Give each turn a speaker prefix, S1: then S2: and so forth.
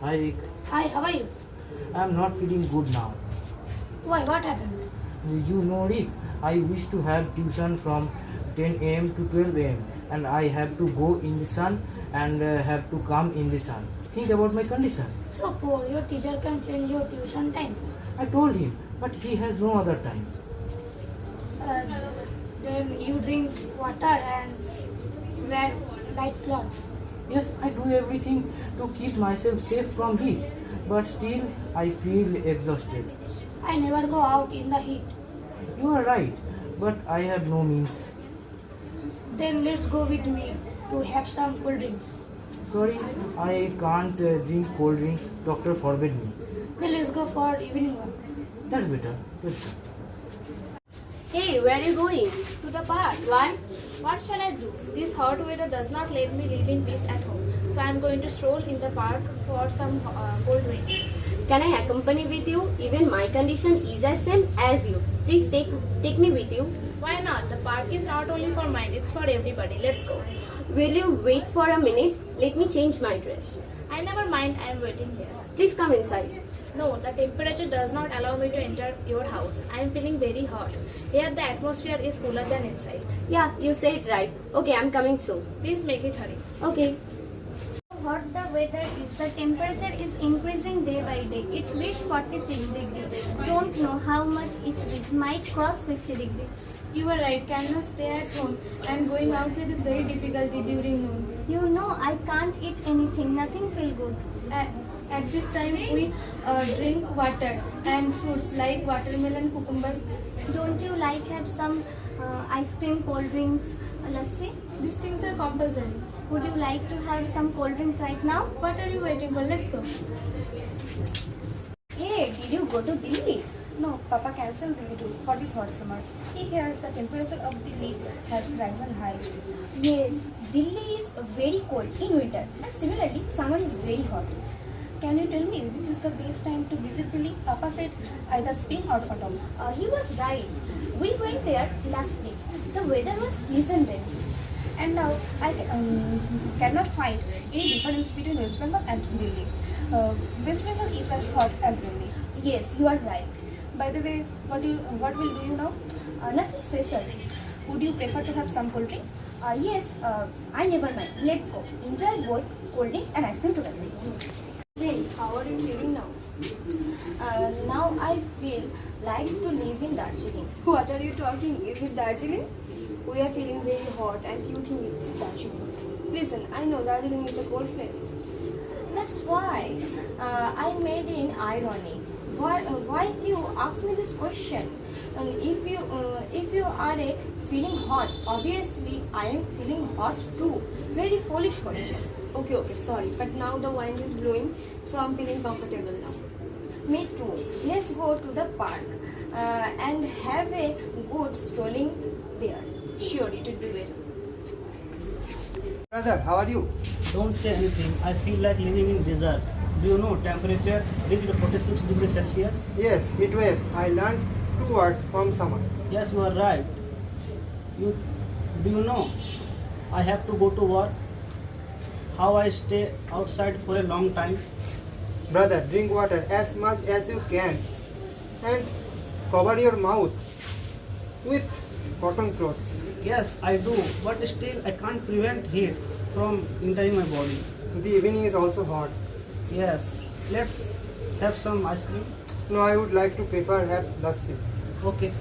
S1: Hi Rick,
S2: Hi, how are you?
S1: I'm not feeling good now.
S2: Why, what happened?
S1: You know Rick, I wish to have tuition from 10 a.m. to 12 a.m. and I have to go in the sun and have to come in the sun. Think about my condition.
S2: So poor, your teacher can change your tuition time.
S1: I told him, but he has no other time.
S2: Uh, then you drink water and wear light clothes.
S1: Yes, I do everything to keep myself safe from heat, but still I feel exhausted.
S2: I never go out in the heat.
S1: You are right, but I have no means.
S2: Then let's go with me to have some cool drinks.
S1: Sorry, I can't drink cold drinks. Doctor forbade me.
S2: Then let's go for evening walk.
S1: That's better. That's better.
S3: Hey, where are you going?
S2: To the park.
S3: Why?
S2: What shall I do?
S3: This hot weather does not let me live in peace at home. So I am going to stroll in the park for some cold drinks. Can I accompany with you? Even my condition is as same as you. Please take me with you. Why not? The park is not only for mine, it's for everybody. Let's go. Will you wait for a minute? Let me change my dress. I never mind, I am waiting here. Please come inside. No, the temperature does not allow me to enter your house. I am feeling very hot. Here the atmosphere is cooler than inside. Yeah, you said right. Okay, I am coming soon. Please make it hurry. Okay.
S4: Hot the weather is, the temperature is increasing day by day. It reached 46 degrees. Don't know how much it reach. Might cross 50 degrees.
S2: You are right, cannot stay at home and going outside is very difficult during noon.
S4: You know I can't eat anything. Nothing feel good.
S2: At this time we drink water and fruits like watermelon, cucumber.
S4: Don't you like have some ice cream, cold drinks, lassi?
S2: These things are compulsory.
S4: Would you like to have some cold drinks right now?
S2: What are you waiting for? Let's go.
S3: Hey, did you go to Delhi? No, Papa cancelled Delhi too for this hot summer. He hears the temperature of Delhi has risen high. Yes, Delhi is very cold in winter and similarly summer is very hot. Can you tell me which is the best time to visit Delhi? Papa said either spring or autumn. He was right. We went there last spring. The weather was pleasant then. And now I cannot find any difference between West Bengal and Delhi. West Bengal is as hot as Delhi. Yes, you are right. By the way, what will do you now? Nothing special. Would you prefer to have some cold drink? Yes, I never mind. Let's go. Enjoy both cold drinks and ice cream together. Hey, how are you feeling now?
S4: Now I feel like to live in Darjeeling.
S3: What are you talking? Is it Darjeeling? We are feeling very hot and you think it's Darjeeling. Listen, I know Darjeeling is a cold place.
S4: That's why I made in irony. Why you ask me this question? And if you are feeling hot, obviously I am feeling hot too. Very foolish question.
S3: Okay, sorry. But now the wind is blowing, so I'm feeling comfortable now.
S4: Me too. Let's go to the park and have a good strolling there.
S3: Sure, it would be better.
S5: Brother, how are you?
S1: Don't say anything. I feel like living in desert. Do you know temperature reached 46 degrees Celsius?
S5: Yes, heat waves. I learned 2 words from someone.
S1: Yes, you are right. Do you know I have to go to work? How I stay outside for a long time?
S5: Brother, drink water as much as you can and cover your mouth with cotton clothes.
S1: Yes, I do, but still I can't prevent heat from entering my body.
S5: The evening is also hot.
S1: Yes, let's have some ice cream.
S5: No, I would like to prefer have lassi.
S1: Okay.